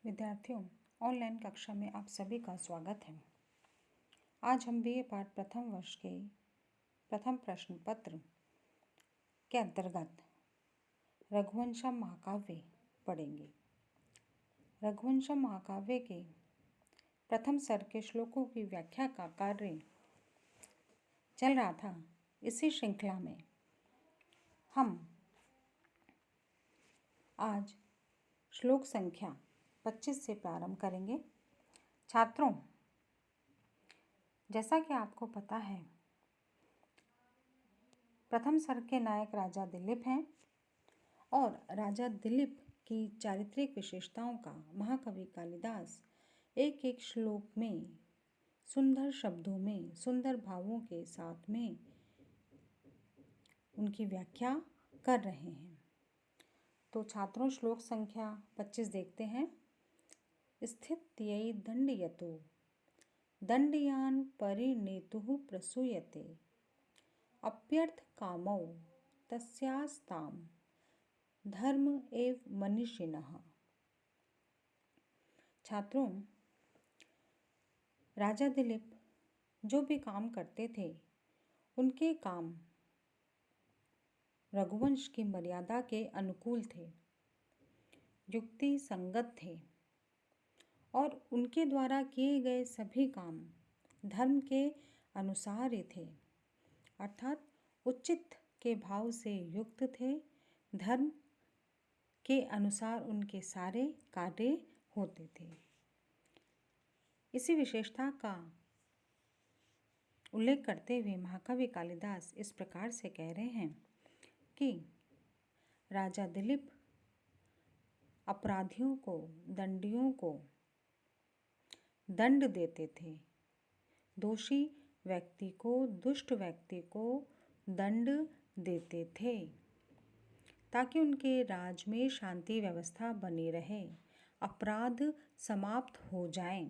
विद्यार्थियों, ऑनलाइन कक्षा में आप सभी का स्वागत है। आज हम बीए पाठ प्रथम वर्ष के प्रथम प्रश्न पत्र के अंतर्गत रघुवंशम महाकाव्य पढ़ेंगे। रघुवंशम महाकाव्य के प्रथम सर्ग के श्लोकों की व्याख्या का कार्य चल रहा था। इसी श्रृंखला में हम आज श्लोक संख्या 25 से प्रारंभ करेंगे। छात्रों, जैसा कि आपको पता है, प्रथम सर्ग के नायक राजा दिलीप हैं और राजा दिलीप की चारित्रिक विशेषताओं का महाकवि कालिदास एक एक श्लोक में सुंदर शब्दों में सुंदर भावों के साथ में उनकी व्याख्या कर रहे हैं। तो छात्रों, श्लोक संख्या 25 देखते हैं। स्थित्यै दण्डयतो दण्डयान् परिणेतुः प्रसूयते अप्यर्थ कामौ तस्यास्तां धर्म एव मनीषिणः। छात्रों, राजा दिलीप जो भी काम करते थे, उनके काम रघुवंश की मर्यादा के अनुकूल थे, युक्ति संगत थे और उनके द्वारा किए गए सभी काम धर्म के अनुसार ही थे, अर्थात उचित के भाव से युक्त थे। धर्म के अनुसार उनके सारे कार्य होते थे। इसी विशेषता का उल्लेख करते हुए महाकवि कालिदास इस प्रकार से कह रहे हैं कि राजा दिलीप अपराधियों को, दंडियों को दंड देते थे। दोषी व्यक्ति को, दुष्ट व्यक्ति को दंड देते थे ताकि उनके राज्य में शांति व्यवस्था बनी रहे, अपराध समाप्त हो जाएं,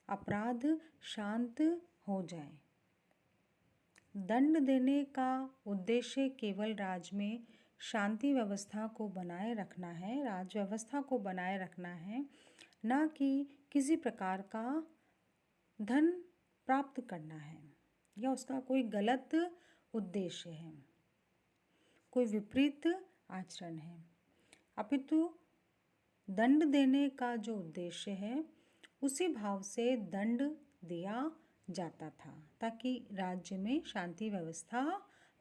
अपराध शांत हो जाए। दंड देने का उद्देश्य केवल राज्य में शांति व्यवस्था को बनाए रखना है, राज्य व्यवस्था को बनाए रखना है, न कि किसी प्रकार का धन प्राप्त करना है या उसका कोई गलत उद्देश्य है, कोई विपरीत आचरण है। अपितु दंड देने का जो उद्देश्य है, उसी भाव से दंड दिया जाता था ताकि राज्य में शांति व्यवस्था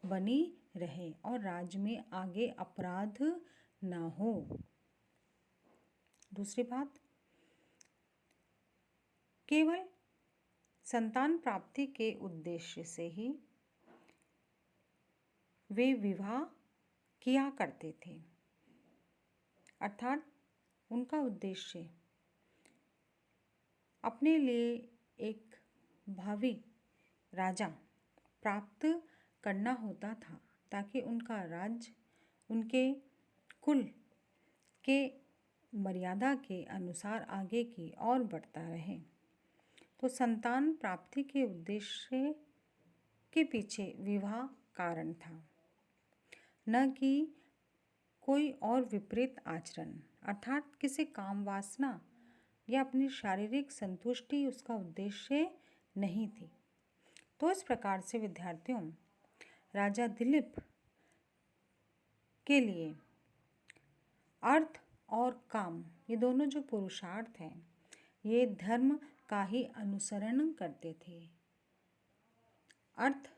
बनी रहे और राज्य में आगे अपराध ना हो। दूसरी बात, केवल संतान प्राप्ति के उद्देश्य से ही वे विवाह किया करते थे, अर्थात उनका उद्देश्य अपने लिए एक भावी राजा प्राप्त करना होता था ताकि उनका राज्य उनके कुल के मर्यादा के अनुसार आगे की ओर बढ़ता रहे। तो संतान प्राप्ति के उद्देश्य के पीछे विवाह कारण था, न कि कोई और विपरीत आचरण, अर्थात किसी काम वासना या अपनी शारीरिक संतुष्टि उसका उद्देश्य नहीं थी। तो इस प्रकार से विद्यार्थियों, राजा दिलीप के लिए अर्थ और काम, ये दोनों जो पुरुषार्थ हैं, ये धर्म का ही अनुसरण करते थे। अर्थ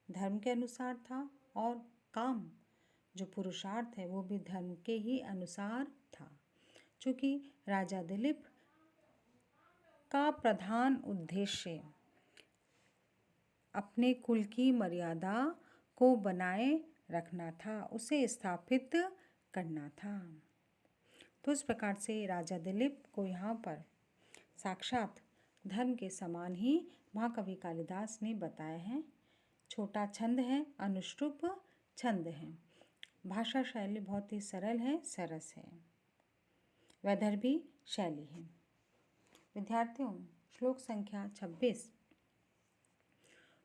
धर्म के अनुसार था और काम जो पुरुषार्थ है वो भी धर्म के ही अनुसार था। चूँकि राजा दिलीप का प्रधान उद्देश्य अपने कुल की मर्यादा को बनाए रखना था, उसे स्थापित करना था। तो इस प्रकार से राजा दिलीप को यहाँ पर साक्षात धर्म के समान ही महाकवि कालिदास ने बताया है। छोटा छंद है, अनुष्टुप छंद है, भाषा शैली बहुत ही सरल है, सरस है, वैदर्भी शैली है। विद्यार्थियों, श्लोक संख्या 26।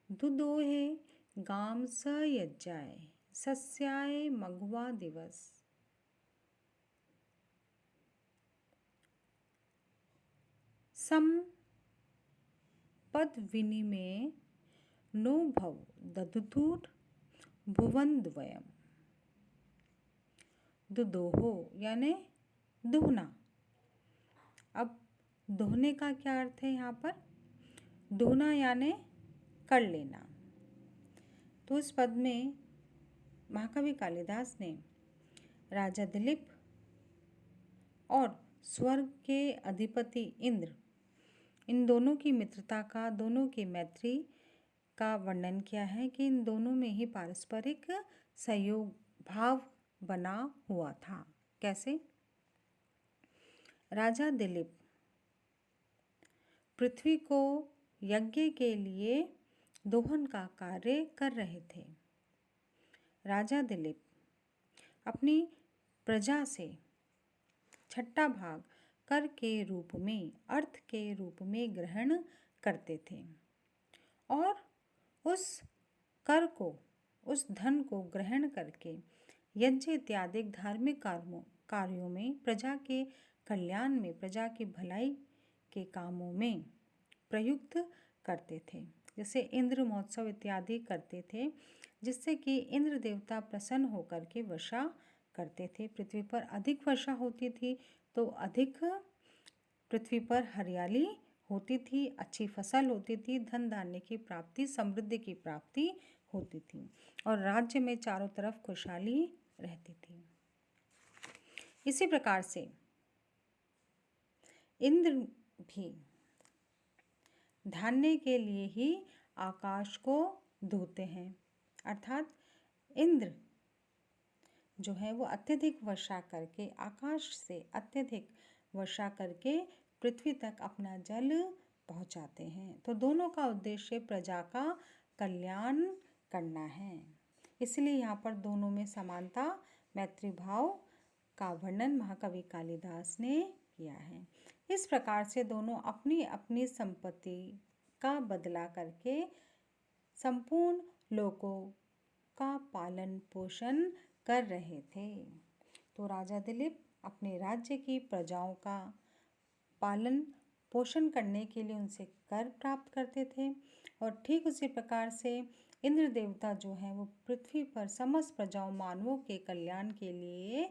दुदोहे गाम स यज्जाय सस्याय मघवा दिवस संपद्विनिमये नो भव दधुतुर भुवनद्वयम्। दुदोहो यानी दुहना। अब दोहने का क्या अर्थ है यहाँ पर? दोहना यानी कर लेना। तो इस पद में महाकवि कालिदास ने राजा दिलीप और स्वर्ग के अधिपति इंद्र, इन दोनों की मित्रता का, दोनों की मैत्री का वर्णन किया है कि इन दोनों में ही पारस्परिक सहयोग भाव बना हुआ था। कैसे? राजा दिलीप पृथ्वी को यज्ञ के लिए दोहन का कार्य कर रहे थे। राजा दिलीप अपनी प्रजा से छठा भाग कर के रूप में, अर्थ के रूप में ग्रहण करते थे और उस कर को, उस धन को ग्रहण करके यज्ञ इत्यादि धार्मिक कार्यों में, प्रजा के कल्याण में, प्रजा की भलाई के कामों में प्रयुक्त करते थे। जैसे इंद्र महोत्सव इत्यादि करते थे, जिससे कि इंद्र देवता प्रसन्न होकर के वर्षा करते थे। पृथ्वी पर अधिक वर्षा होती थी तो अधिक पृथ्वी पर हरियाली होती थी, अच्छी फसल होती थी, धन धान्य की प्राप्ति, समृद्धि की प्राप्ति होती थी और राज्य में चारों तरफ खुशहाली रहती थी। इसी प्रकार से इंद्र भी धान्य के लिए ही आकाश को धोते हैं, अर्थात इंद्र जो है वो अत्यधिक वर्षा करके, आकाश से अत्यधिक वर्षा करके पृथ्वी तक अपना जल पहुंचाते हैं। तो दोनों का उद्देश्य प्रजा का कल्याण करना है। इसलिए यहाँ पर दोनों में समानता, मैत्री भाव का वर्णन महाकवि कालिदास ने किया है। इस प्रकार से दोनों अपनी अपनी संपत्ति का बदला करके संपूर्ण लोगों का पालन पोषण कर रहे थे। तो राजा दिलीप अपने राज्य की प्रजाओं का पालन पोषण करने के लिए उनसे कर प्राप्त करते थे और ठीक उसी प्रकार से इंद्र देवता जो हैं वो पृथ्वी पर समस्त प्रजाओं, मानवों के कल्याण के लिए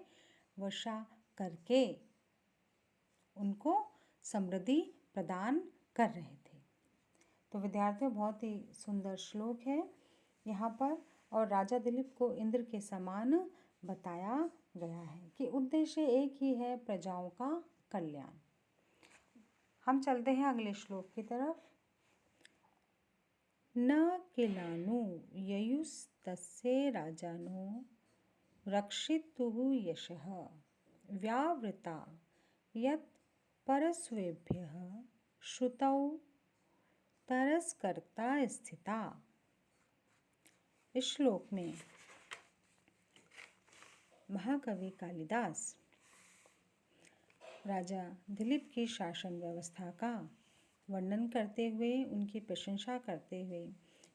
वर्षा करके उनको समृद्धि प्रदान कर रहे थे। तो विद्यार्थियों, बहुत ही सुंदर श्लोक है यहाँ पर और राजा दिलीप को इंद्र के समान बताया गया है कि उद्देश्य एक ही है, प्रजाओं का कल्याण। हम चलते हैं अगले श्लोक की तरफ। न किलानु ययुस्तस्य राजानो रक्षितुः यशः व्यावृता यत् परस्वेभ्यः श्रुतौ तरस्कर्ता स्थिता। इस श्लोक में महाकवि कालिदास राजा दिलीप की शासन व्यवस्था का वर्णन करते हुए, उनकी प्रशंसा करते हुए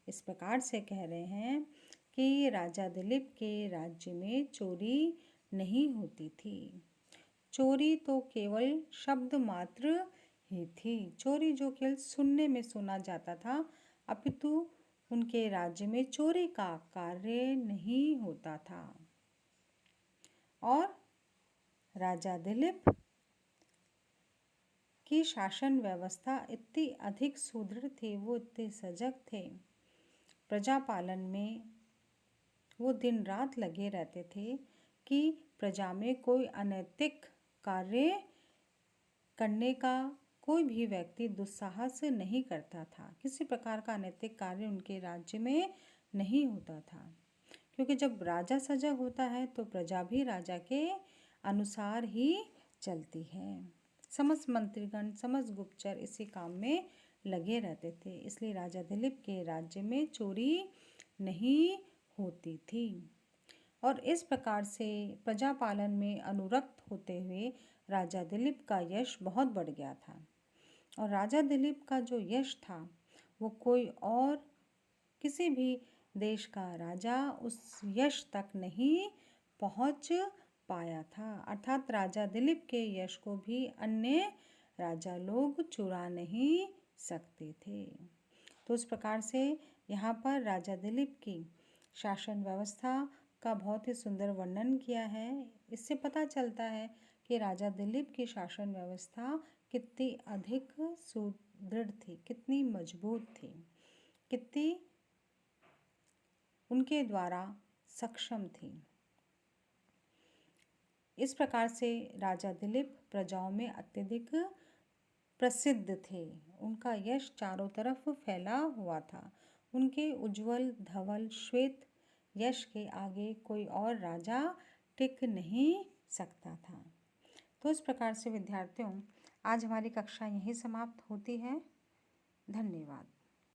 इस प्रकार से कह रहे हैं कि राजा दिलीप के राज्य में चोरी नहीं होती थी। चोरी तो केवल शब्द मात्र ही थी। चोरी जो केवल सुनने में सुना जाता था, अपितु उनके राज्य में चोरी का कार्य नहीं होता था। और राजा दिलीप की शासन व्यवस्था इतनी अधिक सुदृढ़ थी, वो इतने सजग थे, प्रजा पालन में वो दिन रात लगे रहते थे कि प्रजा में कोई अनैतिक कार्य करने का कोई भी व्यक्ति दुस्साहस नहीं करता था। किसी प्रकार का अनैतिक कार्य उनके राज्य में नहीं होता था, क्योंकि जब राजा सजग होता है तो प्रजा भी राजा के अनुसार ही चलती है। समस्त मंत्रीगण, समस्त गुप्तचर इसी काम में लगे रहते थे, इसलिए राजा दिलीप के राज्य में चोरी नहीं होती थी। और इस प्रकार से प्रजा पालन में अनुरक्त होते हुए राजा दिलीप का यश बहुत बढ़ गया था। और राजा दिलीप का जो यश था वो कोई और किसी भी देश का राजा उस यश तक नहीं पहुंच पाया था। अर्थात राजा दिलीप के यश को भी अन्य राजा लोग चुरा नहीं सकते थे। तो इस प्रकार से यहाँ पर राजा दिलीप की शासन व्यवस्था का बहुत ही सुंदर वर्णन किया है। इससे पता चलता है कि राजा दिलीप की शासन व्यवस्था कितनी अधिक सुदृढ़ थी, कितनी मजबूत थी, कितनी उनके द्वारा सक्षम थी। इस प्रकार से राजा दिलीप प्रजाओं में अत्यधिक प्रसिद्ध थे। उनका यश चारों तरफ फैला हुआ था। उनके उज्जवल धवल श्वेत यश के आगे कोई और राजा टिक नहीं सकता था। तो इस प्रकार से विद्यार्थियों, आज हमारी कक्षा यहीं समाप्त होती है। धन्यवाद।